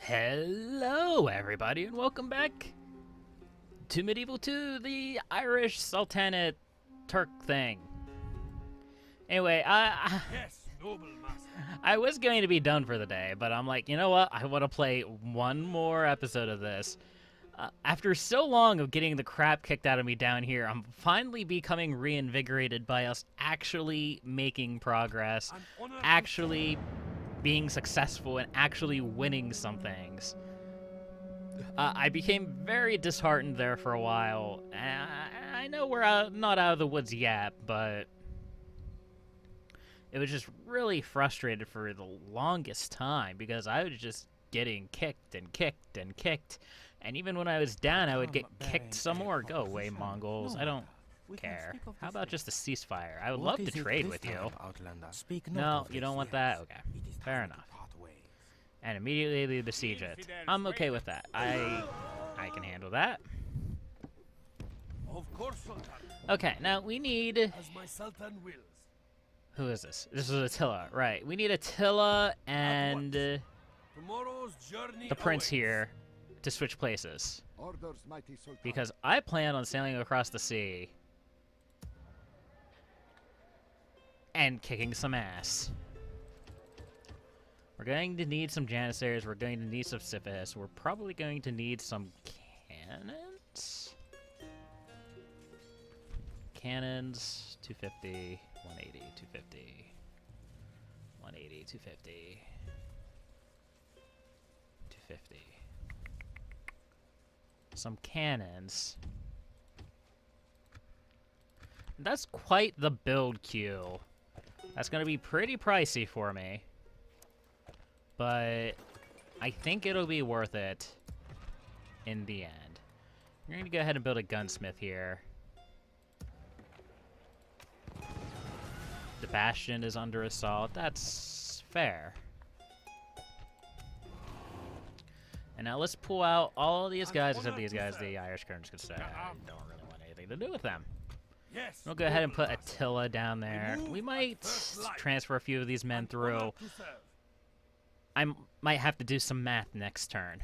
Hello, everybody, and welcome back to Medieval 2, the Irish Sultanate Turk thing. Anyway, Yes, noble master. I was going to be done for the day, but I'm like, you know what? I want to play one more episode of this. After so long of getting the crap kicked out of me down here, I'm finally becoming reinvigorated by us actually making progress, actually being successful, and actually winning some things. I became very disheartened there for a while. I know we're not out of the woods yet, but it was just really frustrated for the longest time because I was just getting kicked and kicked and kicked. And even when I was down, I would get kicked some more. Go away, Mongols. I don't care. How about just a ceasefire? I would love to trade with you. No, you don't want that? Okay. Fair enough. And immediately besiege it. I'm okay with that. I can handle that. Of course, Sultan. Okay, now we need... As my Sultan wills. Who is this? This is Attila, right. We need Attila and Tomorrow's journey the prince awaits. here to switch places. Orders, mighty Sultan. Because I plan on sailing across the sea and kicking some ass. We're going to need some Janissaries, we're going to need some Siphists, we're probably going to need some cannons? Cannons, 250, 180, 250, 180, 250, 250. Some cannons. That's quite the build queue. That's going to be pretty pricey for me. But I think it'll be worth it in the end. We're going to go ahead and build a gunsmith here. The bastion is under assault. That's fair. And now let's pull out all these guys, except these guys, the Irish Kurds, because I don't really want anything to do with them. Yes, We'll go ahead and noble put master. Attila down there. We might transfer a few of these men through. Honor to serve. I might have to do some math next turn.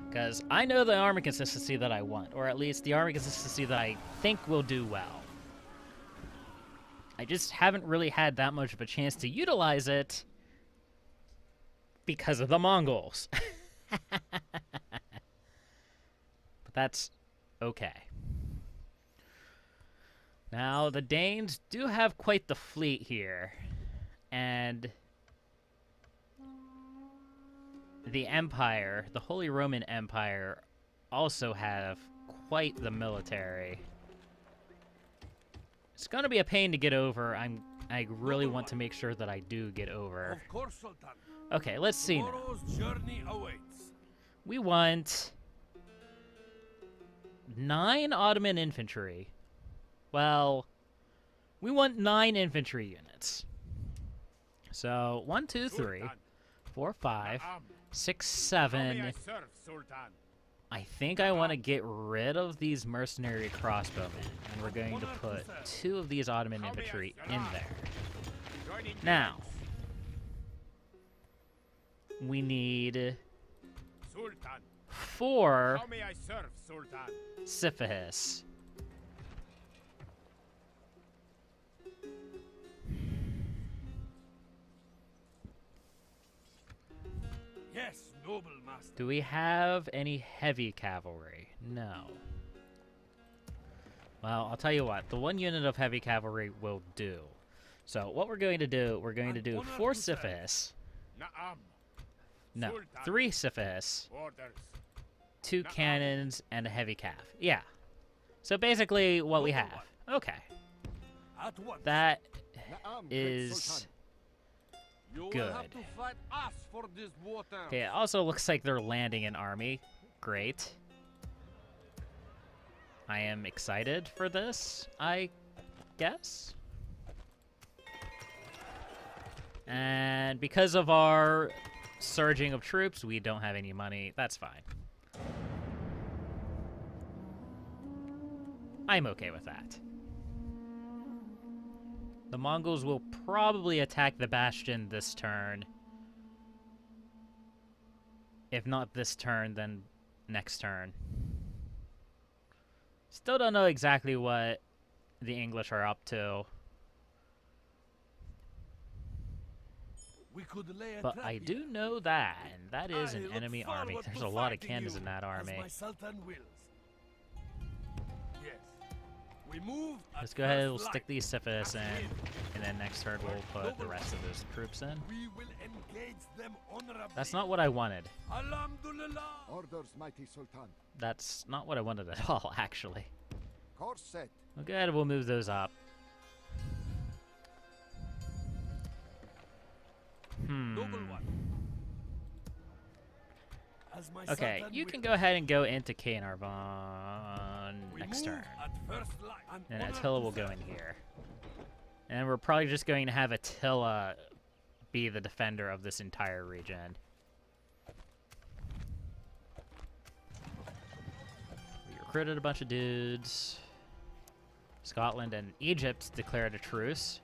Because I know the army consistency that I want, or at least the army consistency that I think will do well. I just haven't really had that much of a chance to utilize it because of the Mongols. But that's okay. Now, the Danes do have quite the fleet here. And the Empire, the Holy Roman Empire, also have quite the military. It's gonna be a pain to get over. I really want to make sure that I do get over. Of course, Sultan. Okay, let's see now. Tomorrow's journey awaits. We want 9 Ottoman infantry. Well, we want 9 infantry units. So 1, 2, 3, Sultan. 4, 5, Na'am. 6, How may 7. I serve, Sultan? I think I want to get rid of these mercenary crossbowmen, and we're going to put 2 of these Ottoman infantry in there. Joining Now, hands. we need Sultan. 4 How may I serve, Sultan? Siphists. Yes, noble master. Do we have any heavy cavalry? No. Well, I'll tell you what. The 1 unit of heavy cavalry will do. So what we're going to do, we're going to do 4 Siphists. Na'am. No, Sultan. 3 Siphists, Orders. 2 cannons, and a heavy cav. Yeah. So basically what we have. Okay. At once. That Na'am, great is... Sultan. You will good. have to fight us for this water. Okay, it also looks like they're landing an army. Great. I am excited for this, I guess. And because of our surging of troops, we don't have any money. That's fine. I'm okay with that. The Mongols will probably attack the bastion this turn. If not this turn, then next turn. Still don't know exactly what the English are up to. We could lay a But trap I here. do know that, and that is I an look enemy army. forward There's to a lot of fighting cannons you, in that as army. my Sultan wills. Yes. We move at Let's go ahead, we'll first stick light. these syphilis in, Ahead. and then next turn we'll put the rest of those troops in. We will engage them honorably. That's not what I wanted. Alhamdulillah. Orders, mighty Sultan. That's not what I wanted at all, actually. Course set. We'll go ahead and we'll move those up. Noble one. As my Okay, Sultan you wills. can go ahead and go into Caernarvon We next move turn. at first light. An And honor Attila to will go serve. in here. And we're probably just going to have Attila be the defender of this entire region. We recruited a bunch of dudes. Scotland and Egypt declared a truce.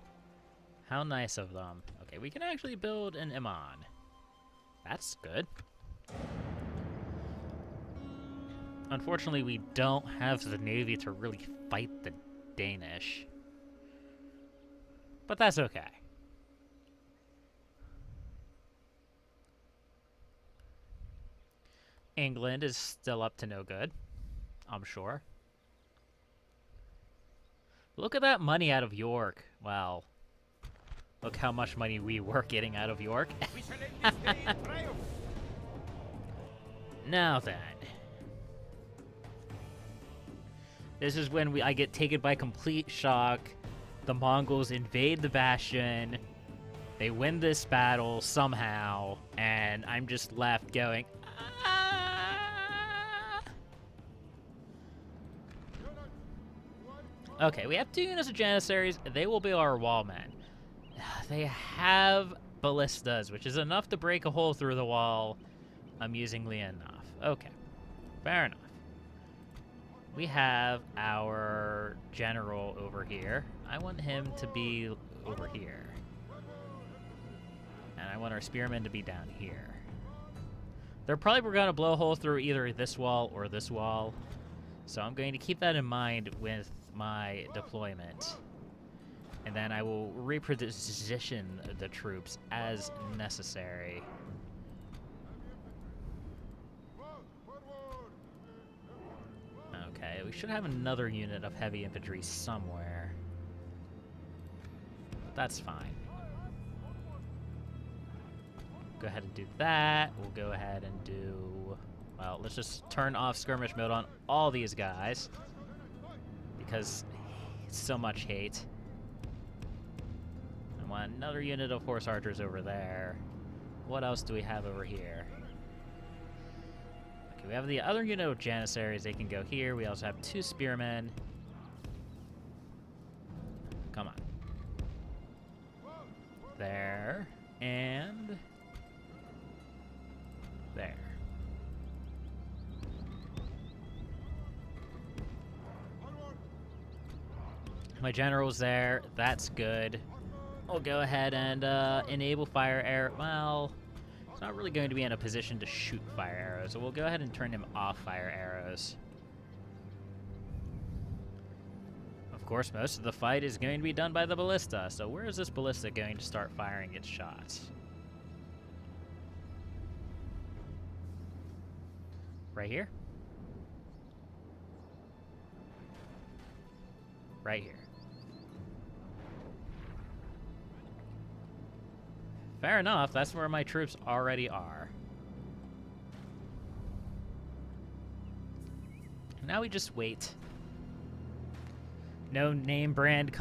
How nice of them. Okay, we can actually build an Imam. That's good. Unfortunately, we don't have the navy to really fight the Danish. But that's okay. England is still up to no good, I'm sure. Look at that money out of York. Wow. Look how much money we were getting out of York. We shall end this day in triumph. Now then. This is when I get taken by complete shock. The Mongols invade the Bastion. They win this battle somehow. And I'm just left going, "Ah." Okay, we have 2 units of Janissaries. They will be our wallmen. They have ballistas, which is enough to break a hole through the wall, amusingly enough. Okay, fair enough. We have our general over here. I want him to be over here. And I want our spearmen to be down here. They're probably going to blow a hole through either this wall or this wall. So I'm going to keep that in mind with my deployment. And then I will reposition the troops as necessary. Okay, we should have another unit of heavy infantry somewhere. But that's fine. Go ahead and do that. We'll go ahead and do... Well, let's just turn off skirmish mode on all these guys. Because so much hate. I want another unit of horse archers over there. What else do we have over here? Okay, we have the other unit of janissaries. They can go here. We also have 2 spearmen. Come on. There. And... there. My general's there. That's good. We'll go ahead and enable fire arrow. Well, it's not really going to be in a position to shoot fire arrows, so we'll go ahead and turn him off fire arrows. Of course, most of the fight is going to be done by the ballista, so where is this ballista going to start firing its shots? Right here? Right here. Fair enough, that's where my troops already are. Now we just wait. No name brand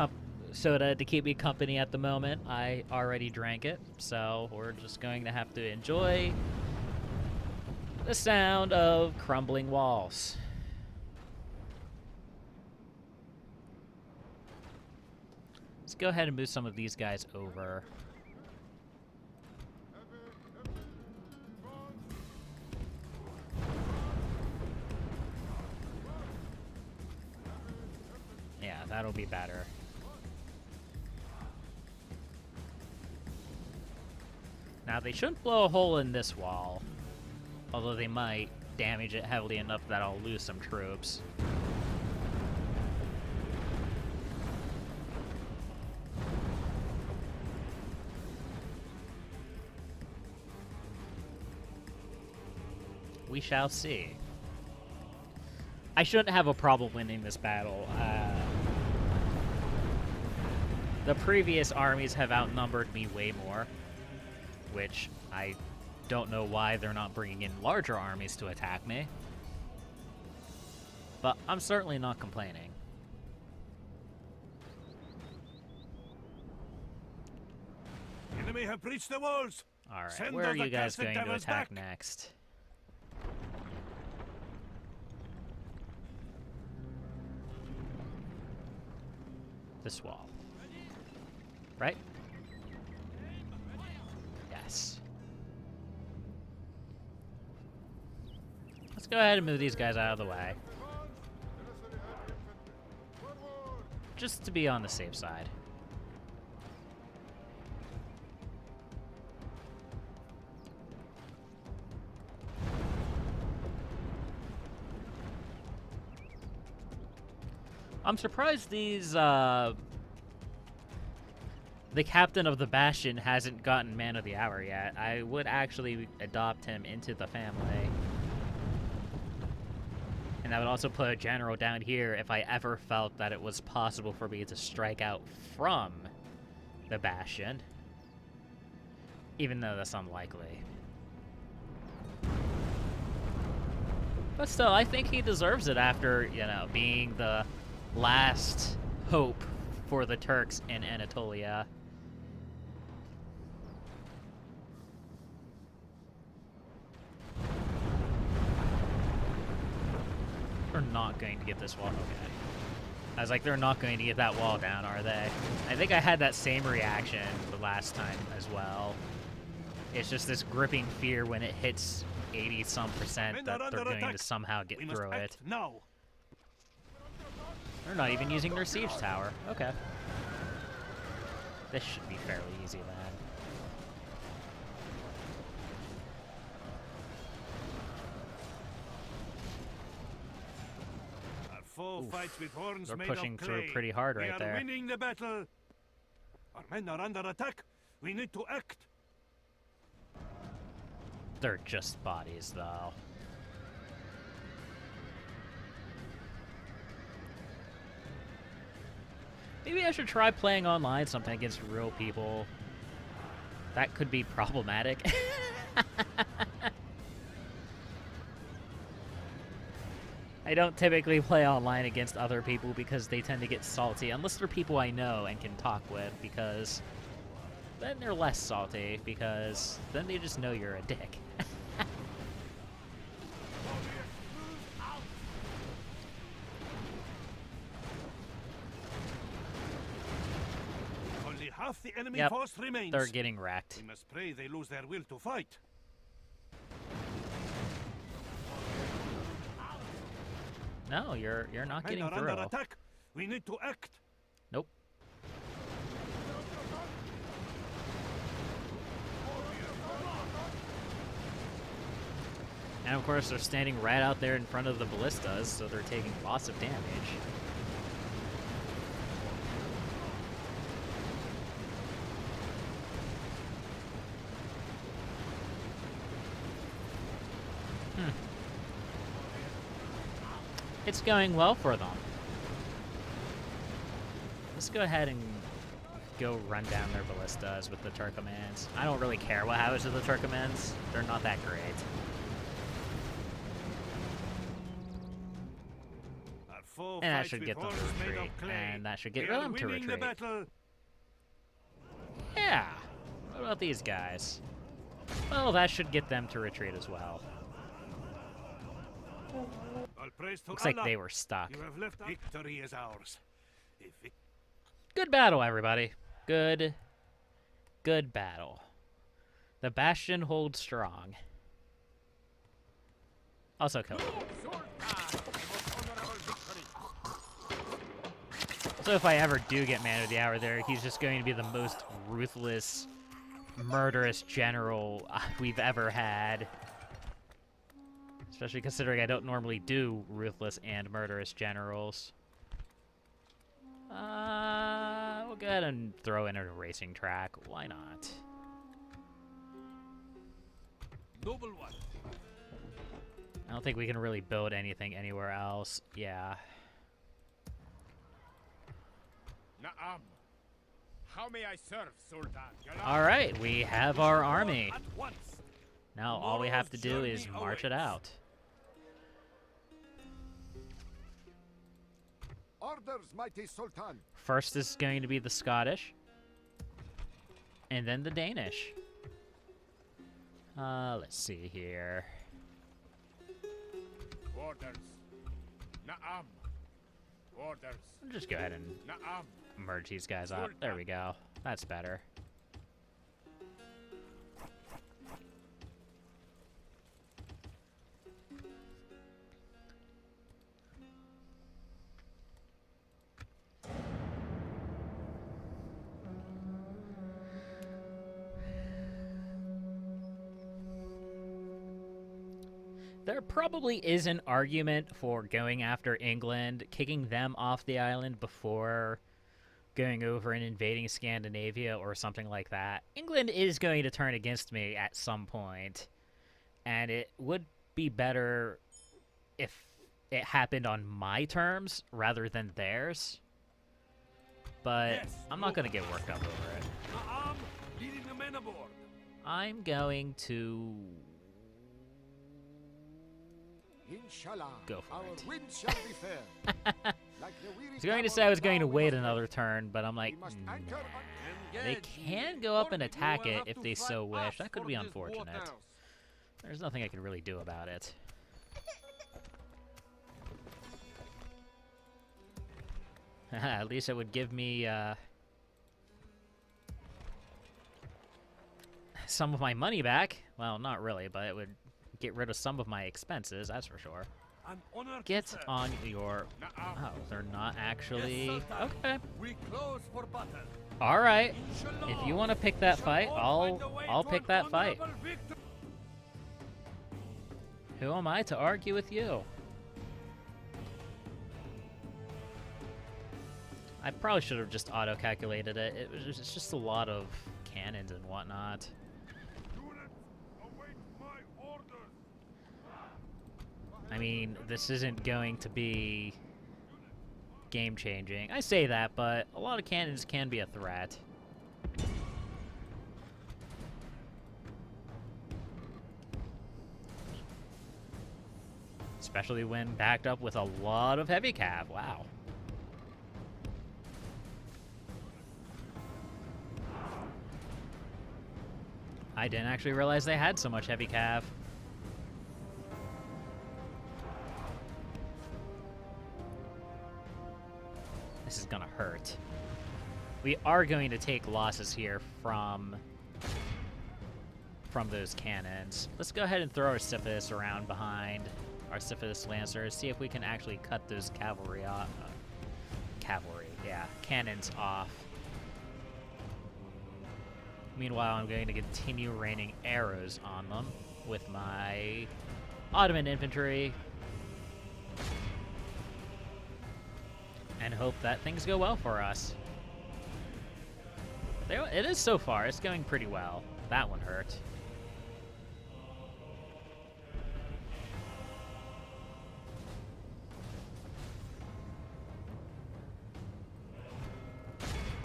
soda to keep me company at the moment. I already drank it, so we're just going to have to enjoy the sound of crumbling walls. Let's go ahead and move some of these guys over. Yeah, that'll be better. Now, they shouldn't blow a hole in this wall. Although they might damage it heavily enough that I'll lose some troops. We shall see. I shouldn't have a problem winning this battle. The previous armies have outnumbered me way more, which I don't know why they're not bringing in larger armies to attack me. But I'm certainly not complaining. Enemy have breached the walls. Alright, Send where all are the you guys cursed going to devils attack back. next? This wall. Right? Yes. Let's go ahead and move these guys out of the way. Just to be on the safe side. I'm surprised these, the captain of the Bastion hasn't gotten Man of the Hour yet. I would actually adopt him into the family. And I would also put a general down here if I ever felt that it was possible for me to strike out from the Bastion. Even though that's unlikely. But still, I think he deserves it after, you know, being the last hope for the Turks in Anatolia. They're not going to get this wall. Okay. I was like, they're not going to get that wall down, are they? I think I had that same reaction the last time as well. It's just this gripping fear when it hits 80-some% that they're going to somehow get through it. Now. They're not even using their siege tower. Okay. This should be fairly easy then. Our foe Oof. fights with horns They're made pushing of through clay. pretty hard right We are there. winning the battle. Our men are under attack. We need to act. They're just bodies, though. Maybe I should try playing online something against real people. That could be problematic. I don't typically play online against other people because they tend to get salty, unless they're people I know and can talk with, because then they're less salty, because then they just know you're a dick. Only half the enemy Yep, force remains. they're getting wrecked. We must pray they lose their will to fight. No, you're not Men getting are through. under attack. We need to act. Nope. And of course, they're standing right out there in front of the ballistas, so they're taking lots of damage. It's going well for them. Let's go ahead and go run down their ballistas with the Turkomans. I don't really care what happens to the Turkomans. They're not that great. Our foe And that fights should with get them to horns made of retreat. clay. And that should get We are them to winning the retreat. battle. Yeah. What about these guys? Well, that should get them to retreat as well. All praise to Looks like Allah. they were stuck. You have left. Victory is ours. If it Good battle, everybody. Good battle. The Bastion holds strong. Also kill him. So if I ever do get Man of the Hour there, he's just going to be the most ruthless, murderous general we've ever had. Especially considering I don't normally do ruthless and murderous generals. We'll go ahead and throw in a racing track. Why not? Noble one. I don't think we can really build anything anywhere else. Yeah. Na'am. How may I serve, Sultan? Alright, we have our army. At once. Now all we have to do Tomorrow's is journey march it awaits. out. Orders, mighty Sultan. First is going to be the Scottish. And then the Danish. Let's see here. Orders. Na'am. Orders. I'll just go ahead and Na'am. merge these guys up. There we go. That's better. There probably is an argument for going after England, kicking them off the island before going over and invading Scandinavia or something like that. England is going to turn against me at some point, and it would be better if it happened on my terms rather than theirs. But Yes, I'm not going to noble. get worked up over it. Na'am, leading the men aboard. I'm going to Inshallah, Go for our it. wind shall be fair. Like the weary I was going to camel say I was going to now we wait must another wait. turn, but I'm like, We must nah. anchor on They Engage. can go up and Or attack you will it have if to they fight so wish. us That could for be these unfortunate. waters. There's nothing I can really do about it. At least it would give me some of my money back. Well, not really, but it would get rid of some of my expenses, that's for sure. An honor to Get serve. on your... Na'am. Oh, they're not actually... Yes, Sultan. Okay. We close for battle. All right. Inshallah, If you want to pick that we shall fight, all find a way I'll to pick an that fight. honorable victory. Who am I to argue with you? I probably should have just auto-calculated it. It's just a lot of cannons and whatnot. Units, await my orders. I mean, this isn't going to be game-changing. I say that, but a lot of cannons can be a threat. Especially when backed up with a lot of heavy cav. Wow. I didn't actually realize they had so much heavy cav. This is gonna hurt. We are going to take losses here from those cannons. Let's go ahead and throw our Syphilis around behind our Syphilis Lancers, see if we can actually cut those cavalry off. Cannons off. Meanwhile, I'm going to continue raining arrows on them with my Ottoman infantry and hope that things go well for us. It is so far. It's going pretty well. That one hurt.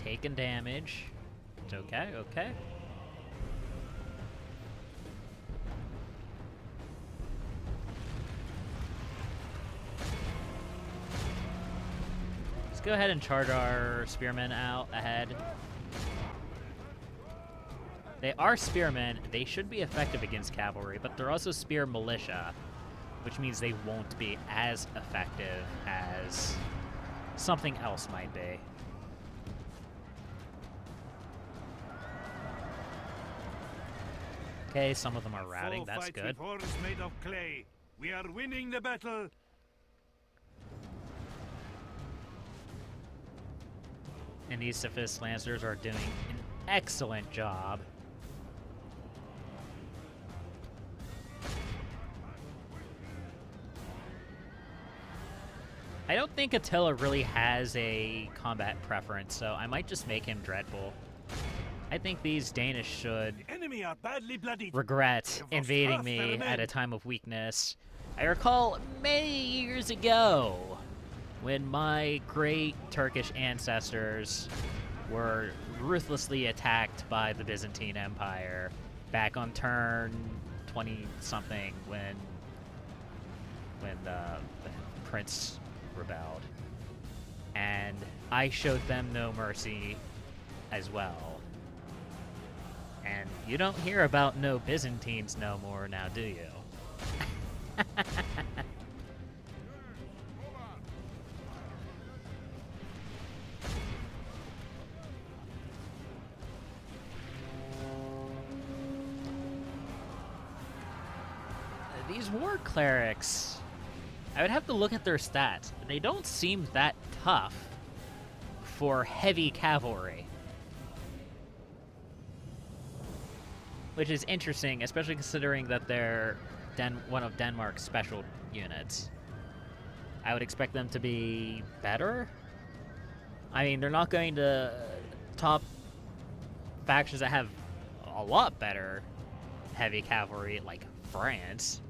Taking damage. It's okay, okay. Let's go ahead and charge our spearmen out ahead. They are spearmen. They should be effective against cavalry, but they're also spear militia, which means they won't be as effective as something else might be. Okay, some of them are routing. Foe That's fights good. with horns made of clay. We are winning the battle. And these Syphilis Lancers are doing an excellent job. I don't think Attila really has a combat preference, so I might just make him dreadful. I think these Danish should The enemy are badly bloodied. regret invading me at a time of weakness. I recall many years ago when my great Turkish ancestors were ruthlessly attacked by the Byzantine Empire back on turn 20-something when the prince rebelled. And I showed them no mercy as well. And you don't hear about no Byzantines no more now, do you? These war clerics, I would have to look at their stats. They don't seem that tough for heavy cavalry. Which is interesting, especially considering that they're one of Denmark's special units. I would expect them to be better. I mean, they're not going to top factions that have a lot better heavy cavalry, like France.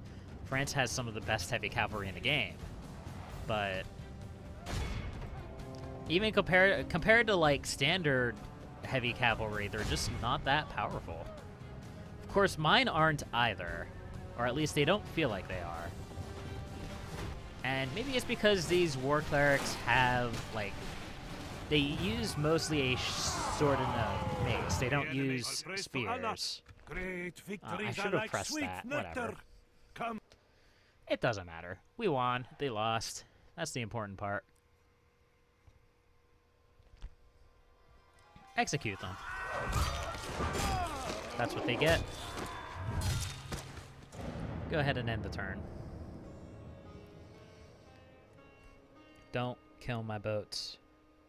France has some of the best heavy cavalry in the game. But even compared to like standard heavy cavalry, they're just not that powerful. Of course, mine aren't either, or at least they don't feel like they are. And maybe it's because these war clerics have, like, they use mostly a sword and a mace. They don't use spears. Great I victories should are have like pressed sweet that. nectar. Whatever. Come. It doesn't matter. We won. They lost. That's the important part. Execute them. That's what they get. Go ahead and end the turn. Don't kill my boats.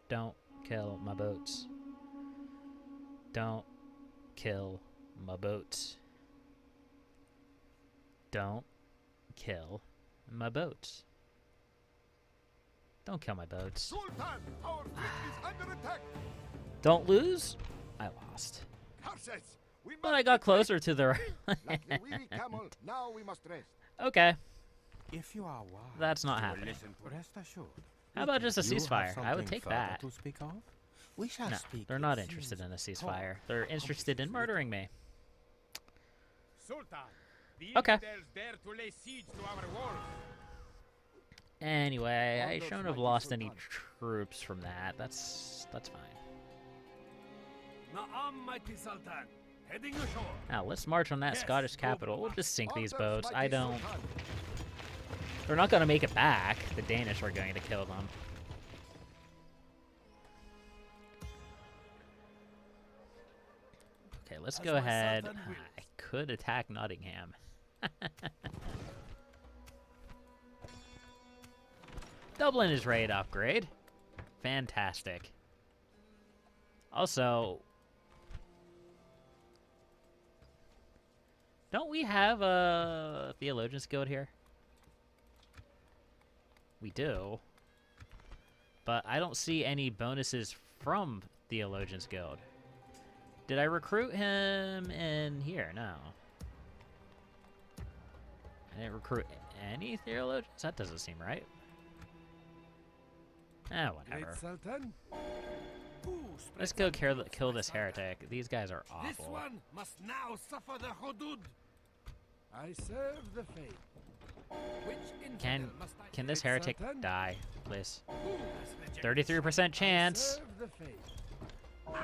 Don't kill my boats. Don't kill my boats. Don't kill my boats. Don't kill my boats. Sultan, our fleet is under attack. Don't lose? I lost. Curses! We But must I got retreat. closer to the Like the weary camel, now we must rest. Okay, If you are wise, that's not you will happening. listen to rest assured. How about just a You have ceasefire? I would something take further that. To speak of? We shall No, speak they're it not seems interested in a talk ceasefire. They're interested in accomplishes murdering me. Sultan, the Okay. infidels dare to lay siege to our walls. Anyway, I Orders, shouldn't have mighty lost any Sultan. troops from that. That's fine. Na'am, mighty Sultan. Heading ashore. Now, let's march on that Yes, Scottish go capital. We'll just sink these Orders, boats. mighty I don't... Sultan. They're not going to make it back. The Danish are going to kill them. Okay, let's As go my ahead. Sultan wills. I could attack Nottingham. Dublin is ready to upgrade. Fantastic. Also, don't we have a Theologians Guild here? We do. But I don't see any bonuses from Theologians Guild. Did I recruit him in here? No. I didn't recruit any Theologians? That doesn't seem right. Great Whatever. Sultan. Who Let's spreads go on kill my this Sultan? heretic. These guys are This awful. one must now suffer the hudud. I serve the faith. Which Can infidel must I can this great heretic Sultan? die, please? Who has rejected 33% I chance. serve the faith.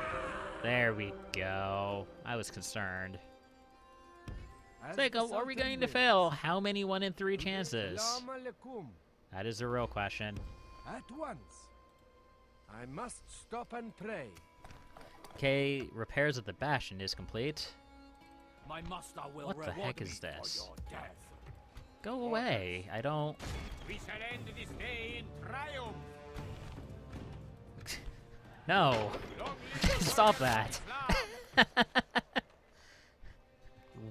There we go. I was concerned. As It's like, the are we Sultan going to wills. fail? How many 1 in 3 chances? Salam alaikum. That is the real question. At once. I must stop and pray. Okay, repairs of the bastion is complete. My master will What the reward heck me is for this? your death. Go away. I don't... We shall end this day in triumph. No. Long live Stop the that. Islam.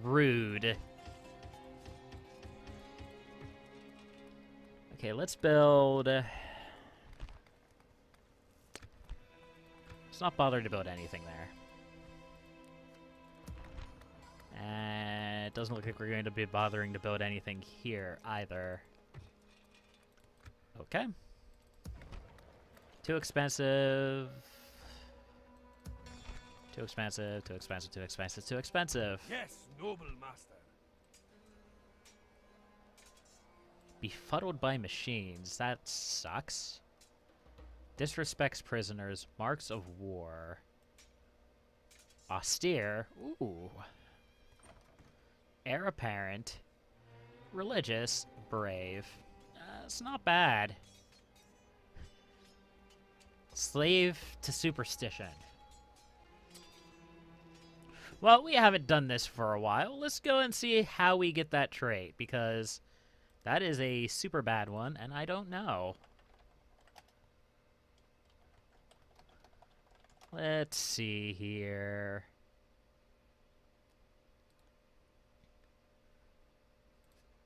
Rude. Okay, let's build Let's not bother to build anything there. And it doesn't look like we're going to be bothering to build anything here either. Okay. Too expensive. Too expensive, too expensive, too expensive, too expensive. Yes, noble master. Befuddled by machines. That sucks. Disrespects prisoners. Marks of war. Austere. Ooh. Heir apparent. Religious. Brave. It's not bad. Slave to superstition. Well, we haven't done this for a while. Let's go and see how we get that trait, because that is a super bad one, and I don't know. Let's see here.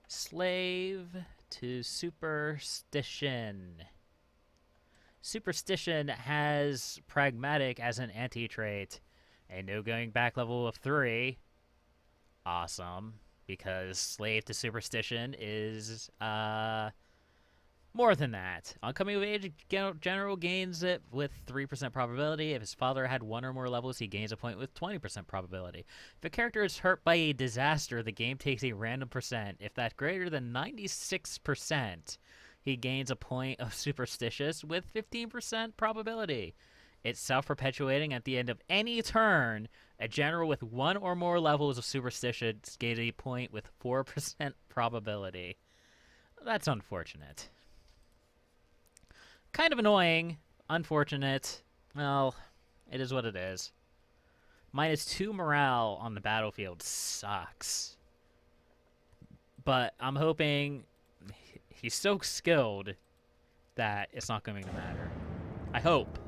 Slave to superstition. Superstition has pragmatic as an anti-trait. A no going back level of 3. Awesome. Because slave to superstition is more than that. On coming of age, general gains it with 3% probability. If his father had 1 or more levels, he gains a point with 20% probability. If a character is hurt by a disaster, the game takes a random percent. If that's greater than 96%, he gains a point of superstitious with 15% probability. It's self-perpetuating. At the end of any turn, a general with 1 or more levels of superstition gains a point with 4% probability. That's unfortunate. Kind of annoying. Unfortunate. Well, it is what it is. -2 morale on the battlefield sucks. But I'm hoping he's so skilled that it's not going to matter. I hope.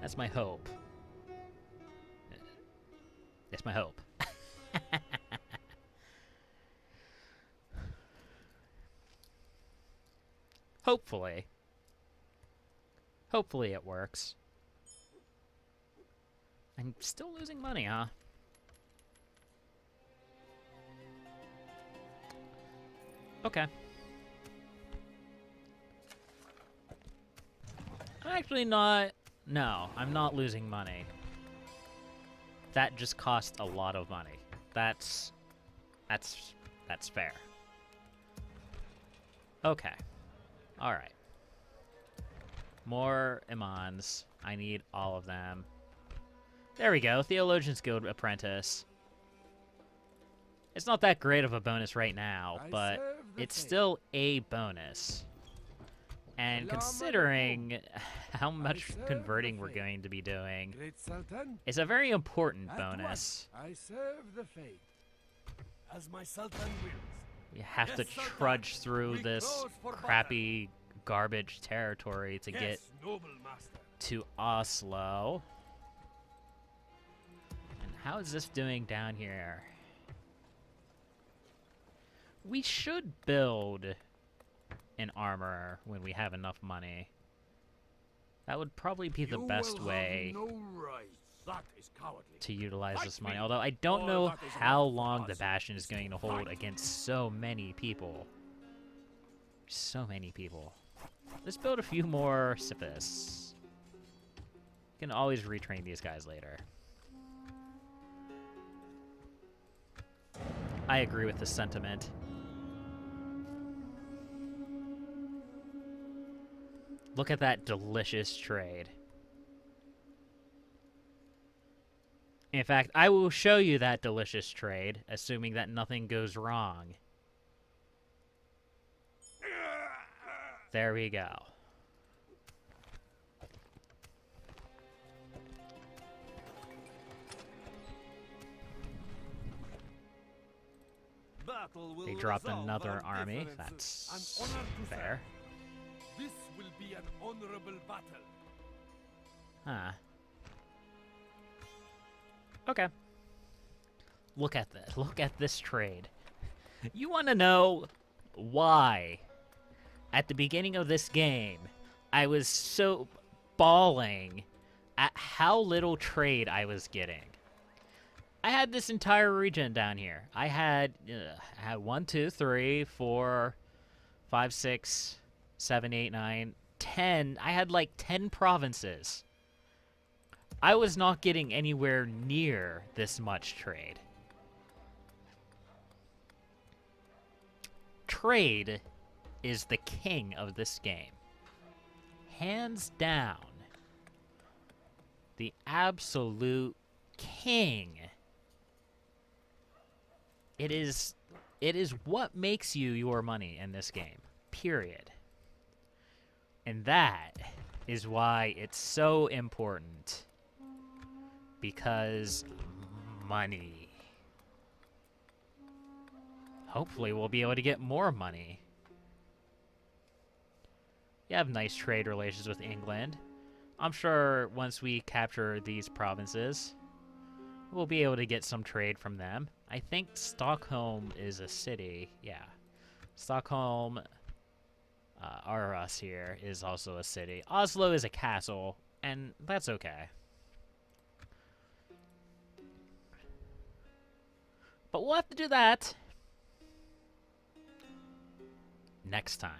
That's my hope. That's my hope. Hopefully. Hopefully it works. I'm still losing money, huh? Okay. I'm actually not... No, I'm not losing money. That just cost a lot of money. That's fair. Okay. Alright. More Imans. I need all of them. There we go. Theologian's Guild Apprentice. It's not that great of a bonus right now, but it's still a bonus. And considering how much converting we're going to be doing, Great Sultan, it's a very important at bonus. once I serve the faith. As my Sultan wills. You have Yes, to Sultan. trudge through We this close for crappy garbage territory to get Yes, noble master. to Oslo. And how is this doing down here? We should build an armor when we have enough money. That would probably be the You best will way have no right. That is cowardly. to utilize Fight this money. me. Although I don't All know that is how enough for long the us Bastion is is going to to hold fight. against so many people. So many people. Let's build a few more Siphists. Can always retrain these guys later. I agree with the sentiment. Look at that delicious trade. In fact, I will show you that delicious trade, assuming that nothing goes wrong. There we go. They dropped another army. That's An honor to fair. This will be an honorable battle. Huh. Okay. Look at this. Look at this trade. You want to know why at the beginning of this game I was so bawling at how little trade I was getting. I had this entire region down here. I had 1, 2, 3, 4, 5, 6, 7, 8, 9, 10. I had like 10 provinces. I was not getting anywhere near this much trade. Trade is the king of this game. Hands down. The absolute king. It is what makes you your money in this game. Period. And that is why it's so important. Because money. Hopefully we'll be able to get more money. You have nice trade relations with England. I'm sure once we capture these provinces, we'll be able to get some trade from them. I think Stockholm is a city. Yeah. Stockholm, Aarhus here, is also a city. Oslo is a castle, and that's okay. But we'll have to do that next time.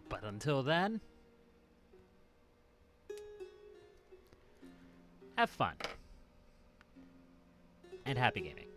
But until then, have fun. And happy gaming.